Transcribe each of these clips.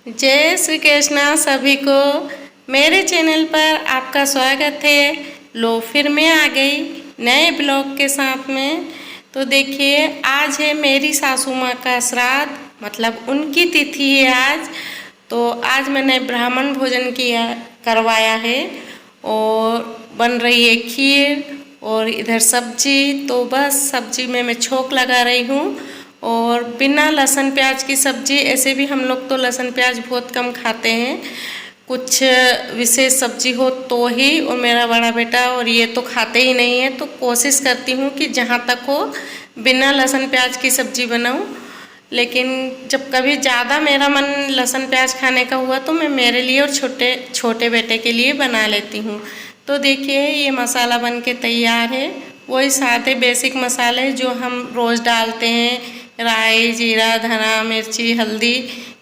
जय श्री कृष्णा सभी को। मेरे चैनल पर आपका स्वागत है। लो फिर मैं आ गई नए ब्लॉग के साथ में। तो देखिए आज है मेरी सासू माँ का श्राद्ध, मतलब उनकी तिथि है आज। तो आज मैंने ब्राह्मण भोजन करवाया है और बन रही है खीर और इधर सब्जी। तो बस सब्जी में मैं छोंक लगा रही हूँ और बिना लहसुन प्याज की सब्जी। ऐसे भी हम लोग तो लहसुन प्याज बहुत कम खाते हैं, कुछ विशेष सब्जी हो तो ही। और मेरा बड़ा बेटा और ये तो खाते ही नहीं है, तो कोशिश करती हूँ कि जहाँ तक हो बिना लहसुन प्याज की सब्जी बनाऊँ। लेकिन जब कभी ज़्यादा मेरा मन लहसुन प्याज खाने का हुआ तो मैं मेरे लिए और छोटे बेटे के लिए बना लेती हूँ। तो देखिए ये मसाला बन के तैयार है। वही सादे बेसिक मसाले जो हम रोज़ डालते हैं, राई, जीरा, धना, मिर्ची, हल्दी,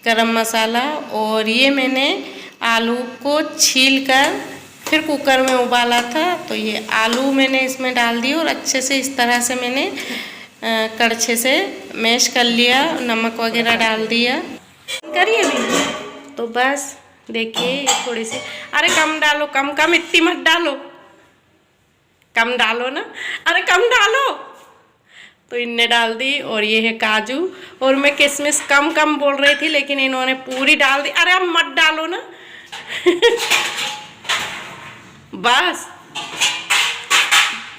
गरम मसाला। और ये मैंने आलू को छील कर फिर कुकर में उबाला था, तो ये आलू मैंने इसमें डाल दी और अच्छे से इस तरह से मैंने कड़छे से मैश कर लिया, नमक वगैरह डाल दिया। करिए भी तो बस देखिए थोड़ी सी, अरे कम डालो, कम कम, इतनी मत डालो, कम डालो ना, अरे कम डालो। तो इनने डाल दी। और ये है काजू, और मैं किशमिश कम कम बोल रही थी लेकिन इन्होंने पूरी डाल दी। अरे अब मत डालो ना बस।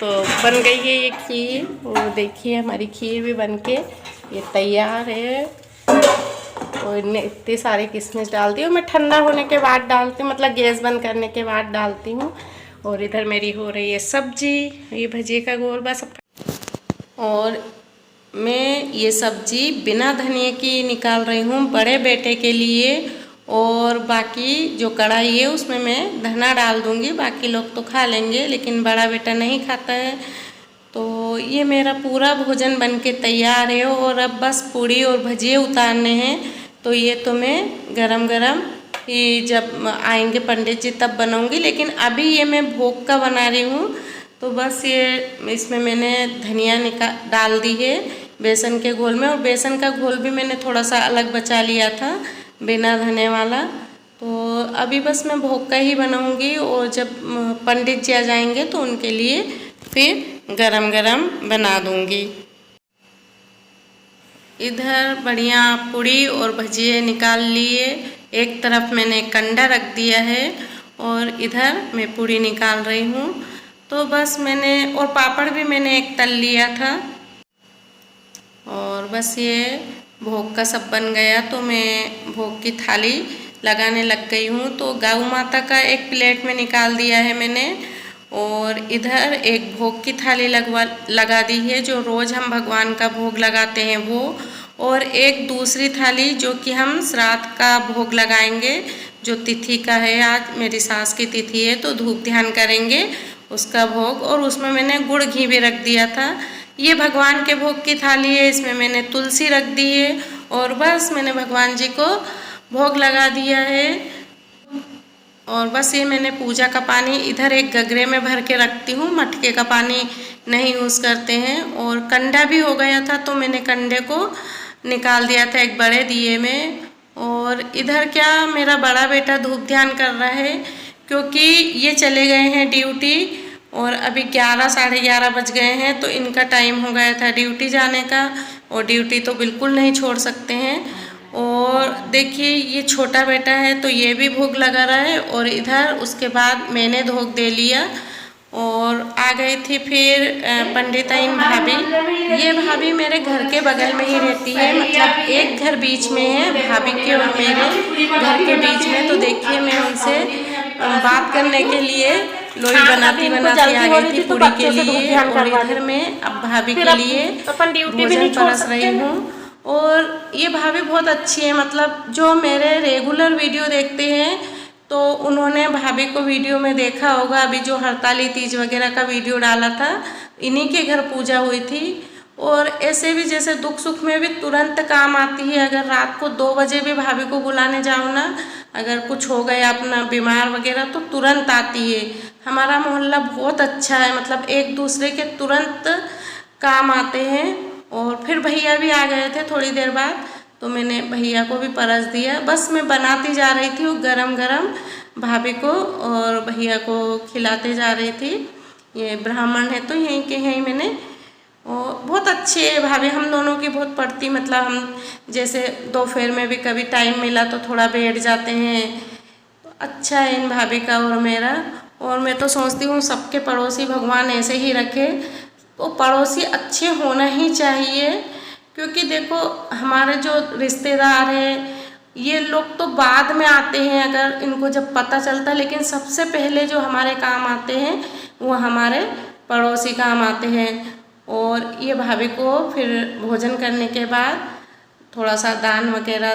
तो बन गई है ये खीर, और देखिए हमारी खीर भी बन के ये तैयार है। और इनने इतनी सारी किशमिश डाल दी, और मैं ठंडा होने के बाद डालती हूँ, मतलब गैस बंद करने के बाद डालती हूँ। और इधर मेरी हो रही है सब्जी, ये भजिए का गोल बस। और मैं ये सब्जी बिना धनिया की निकाल रही हूँ बड़े बेटे के लिए। और बाकी जो कढ़ाई है उसमें मैं धना डाल दूँगी, बाकी लोग तो खा लेंगे लेकिन बड़ा बेटा नहीं खाता है। तो ये मेरा पूरा भोजन बन के तैयार है, और अब बस पूड़ी और भजिए उतारने हैं। तो ये तो मैं गरम गरम ही जब आएंगे पंडित जी तब बनाऊँगी, लेकिन अभी ये मैं भोग का बना रही हूँ। तो बस ये इसमें मैंने धनिया डाल दी है बेसन के घोल में, और बेसन का घोल भी मैंने थोड़ा सा अलग बचा लिया था बिना धने वाला। तो अभी बस मैं भोग का ही बनाऊंगी, और जब पंडित जी आ जाएंगे तो उनके लिए फिर गरम गरम बना दूंगी। इधर बढ़िया पूड़ी और भजिए निकाल लिए, एक तरफ मैंने कंडा रख दिया है और इधर मैं पूड़ी निकाल रही हूँ। तो बस मैंने, और पापड़ भी मैंने एक तल लिया था। और बस ये भोग का सब बन गया, तो मैं भोग की थाली लगाने लग गई हूँ। तो गौ माता का एक प्लेट में निकाल दिया है मैंने, और इधर एक भोग की थाली लगा दी है जो रोज़ हम भगवान का भोग लगाते हैं वो। और एक दूसरी थाली जो कि हम श्राद्ध का भोग लगाएंगे, जो तिथि का है, आज मेरी सास की तिथि है तो धूप ध्यान करेंगे उसका भोग। और उसमें मैंने गुड़ घी भी रख दिया था। ये भगवान के भोग की थाली है, इसमें मैंने तुलसी रख दी है, और बस मैंने भगवान जी को भोग लगा दिया है। और बस ये मैंने पूजा का पानी इधर एक गगरे में भर के रखती हूँ, मटके का पानी नहीं यूज़ करते हैं। और कंडा भी हो गया था तो मैंने कंडे को निकाल दिया था एक बड़े दिए में। और इधर क्या मेरा बड़ा बेटा धूप ध्यान कर रहा है, क्योंकि ये चले गए हैं ड्यूटी, और अभी 11 साढ़े 11 बज गए हैं, तो इनका टाइम हो गया था ड्यूटी जाने का, और ड्यूटी तो बिल्कुल नहीं छोड़ सकते हैं। और देखिए ये छोटा बेटा है तो ये भी भोग लगा रहा है। और इधर उसके बाद मैंने भोग दे लिया, और आ गई थी फिर पंडिताइन भाभी। ये भाभी मेरे घर के बगल में ही रहती है, मतलब एक घर बीच में है भाभी के और मेरे घर के बीच में। तो देखिए मैं उनसे बात करने के लिए लोई बनाती आ गई थी पूड़ी के लिए, और इधर मैं अब भाभी के लिए भोजन परस रही हूँ। और ये भाभी बहुत अच्छी है, मतलब जो मेरे रेगुलर वीडियो देखते हैं तो उन्होंने भाभी को वीडियो में देखा होगा। अभी जो हड़ताली तीज वगैरह का वीडियो डाला था, इन्हीं के घर पूजा हुई थी। और ऐसे भी जैसे दुख सुख में भी तुरंत काम आती है। अगर रात को 2 बजे भी भाभी को बुलाने जाओ ना, अगर कुछ हो गया अपना बीमार वगैरह, तो तुरंत आती है। हमारा मोहल्ला बहुत अच्छा है, मतलब एक दूसरे के तुरंत काम आते हैं। और फिर भैया भी आ गए थे थोड़ी देर बाद, तो मैंने भैया को भी परस दिया। बस मैं बनाती जा रही थी वो गरम गरम भाभी को और भैया को खिलाते जा रही थी। ये ब्राह्मण है तो यहीं के हैं मैंने। और बहुत अच्छी है भाभी, हम दोनों की बहुत पड़ती, मतलब हम जैसे दोपहर में भी कभी टाइम मिला तो थोड़ा बैठ जाते हैं। तो अच्छा है इन भाभी का और मेरा। और मैं तो सोचती हूँ सबके पड़ोसी भगवान ऐसे ही रखे। तो पड़ोसी अच्छे होना ही चाहिए, क्योंकि देखो हमारे जो रिश्तेदार हैं ये लोग तो बाद में आते हैं अगर इनको जब पता चलता, लेकिन सबसे पहले जो हमारे काम आते हैं वो हमारे पड़ोसी काम आते हैं। और ये भाभी को फिर भोजन करने के बाद थोड़ा सा दान वगैरह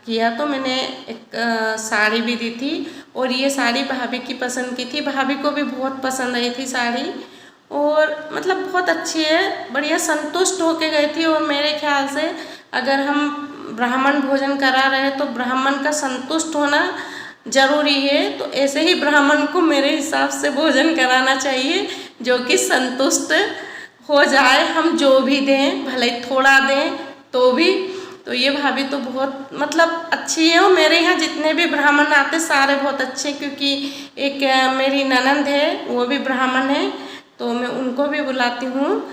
किया, तो मैंने एक साड़ी भी दी थी। और ये साड़ी भाभी की पसंद की थी, भाभी को भी बहुत पसंद आई थी साड़ी। और मतलब बहुत अच्छी है, बढ़िया संतुष्ट होके गई थी। और मेरे ख्याल से अगर हम ब्राह्मण भोजन करा रहे तो ब्राह्मण का संतुष्ट होना जरूरी है। तो ऐसे ही ब्राह्मण को मेरे हिसाब से भोजन कराना चाहिए, जो कि संतुष्ट हो जाए, हम जो भी दें भले थोड़ा दें तो भी। तो ये भाभी तो बहुत मतलब अच्छी है। और मेरे यहाँ जितने भी ब्राह्मण आते सारे बहुत अच्छे, क्योंकि एक मेरी ननंद है वो भी ब्राह्मण है, तो मैं उनको भी बुलाती हूँ।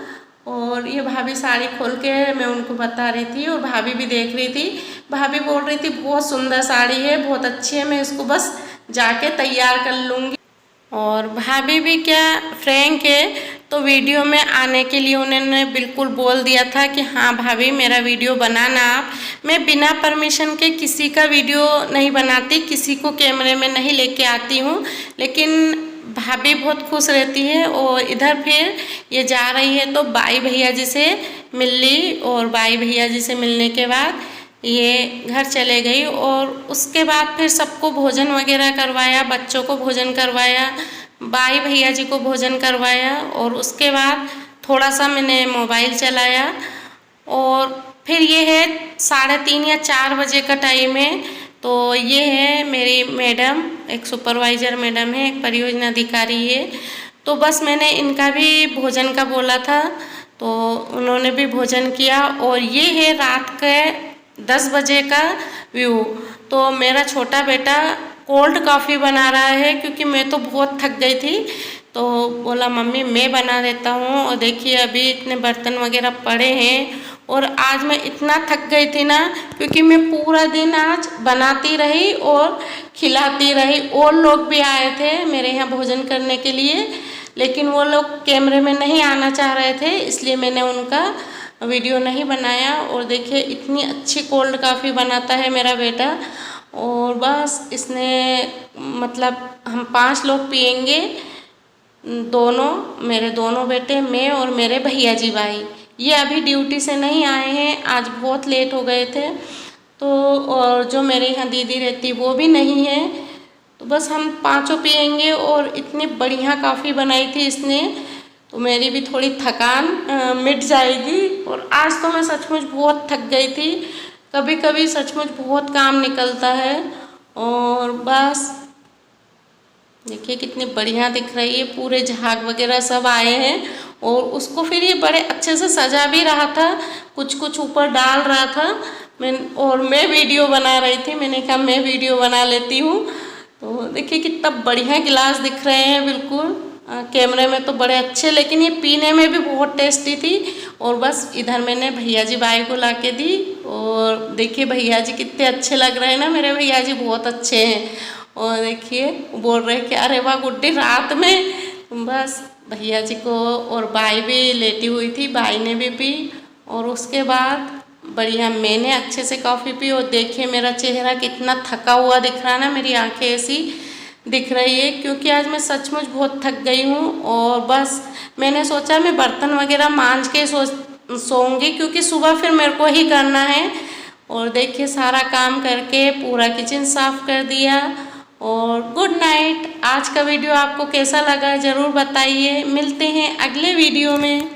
और ये भाभी साड़ी खोल के मैं उनको बता रही थी और भाभी भी देख रही थी। भाभी बोल रही थी बहुत सुंदर साड़ी है, बहुत अच्छी है, मैं इसको बस जाके तैयार कर लूँगी। और भाभी भी क्या फ्रैंक है, तो वीडियो में आने के लिए उन्होंने बिल्कुल बोल दिया था कि हाँ भाभी मेरा वीडियो बनाना आप। मैं बिना परमिशन के किसी का वीडियो नहीं बनाती, किसी को कैमरे में नहीं लेके आती हूँ। लेकिन भाभी बहुत खुश रहती है। और इधर फिर ये जा रही है तो बाई भैया जी से मिल ली। और बाई भैया जी से मिलने के बाद ये घर चले गई। और उसके बाद फिर सबको भोजन वगैरह करवाया, बच्चों को भोजन करवाया, बाई भैया जी को भोजन करवाया। और उसके बाद थोड़ा सा मैंने मोबाइल चलाया। और फिर ये है 3:30 या 4 बजे का टाइम है। तो ये है मेरी मैडम, एक सुपरवाइज़र मैडम है, एक परियोजना अधिकारी है। तो बस मैंने इनका भी भोजन का बोला था तो उन्होंने भी भोजन किया। और ये है रात के 10 बजे का व्यू। तो मेरा छोटा बेटा कोल्ड कॉफ़ी बना रहा है, क्योंकि मैं तो बहुत थक गई थी। तो बोला मम्मी मैं बना देता हूँ। और देखिए अभी इतने बर्तन वगैरह पड़े हैं। और आज मैं इतना थक गई थी ना, क्योंकि मैं पूरा दिन आज बनाती रही और खिलाती रही। और लोग भी आए थे मेरे यहाँ भोजन करने के लिए, लेकिन वो लोग कैमरे में नहीं आना चाह रहे थे, इसलिए मैंने उनका वीडियो नहीं बनाया। और देखिए इतनी अच्छी कोल्ड कॉफ़ी बनाता है मेरा बेटा। और बस इसने मतलब हम 5 लोग पियेंगे, मेरे दोनों बेटे, मैं और मेरे भैया जी भाई। ये अभी ड्यूटी से नहीं आए हैं, आज बहुत लेट हो गए थे। तो और जो मेरे यहाँ दीदी रहती वो भी नहीं है। तो बस हम 5 पियेंगे। और इतनी बढ़िया कॉफ़ी बनाई थी इसने, तो मेरी भी थोड़ी थकान मिट जाएगी। और आज तो मैं सचमुच बहुत थक गई थी, कभी कभी सचमुच बहुत काम निकलता है। और बस देखिए कितनी बढ़िया दिख रही है, पूरे झाग वगैरह सब आए हैं। और उसको फिर ये बड़े अच्छे से सजा भी रहा था, कुछ कुछ ऊपर डाल रहा था। मैं वीडियो बना रही थी, मैंने कहा मैं वीडियो बना लेती हूँ। तो देखिए कितना बढ़िया गिलास दिख रहे हैं, बिल्कुल कैमरे में तो बड़े अच्छे, लेकिन ये पीने में भी बहुत टेस्टी थी। और बस इधर मैंने भैया जी बाई को ला के दी। और देखिए भैया जी कितने अच्छे लग रहे हैं ना, मेरे भैया जी बहुत अच्छे हैं। और देखिए बोल रहे कि अरे वाह गुड्डी रात में। बस भैया जी को और बाई भी लेटी हुई थी, बाई ने भी पी। और उसके बाद बढ़िया मैंने अच्छे से कॉफ़ी पी। और देखिए मेरा चेहरा कितना थका हुआ दिख रहा है ना, मेरी आंखें ऐसी दिख रही है, क्योंकि आज मैं सचमुच बहुत थक गई हूँ। और बस मैंने सोचा मैं बर्तन वगैरह मांज के सोऊंगी, क्योंकि सुबह फिर मेरे को ही करना है। और देखिए सारा काम करके पूरा किचन साफ कर दिया। और गुड नाइट। आज का वीडियो आपको कैसा लगा ज़रूर बताइए। मिलते हैं अगले वीडियो में।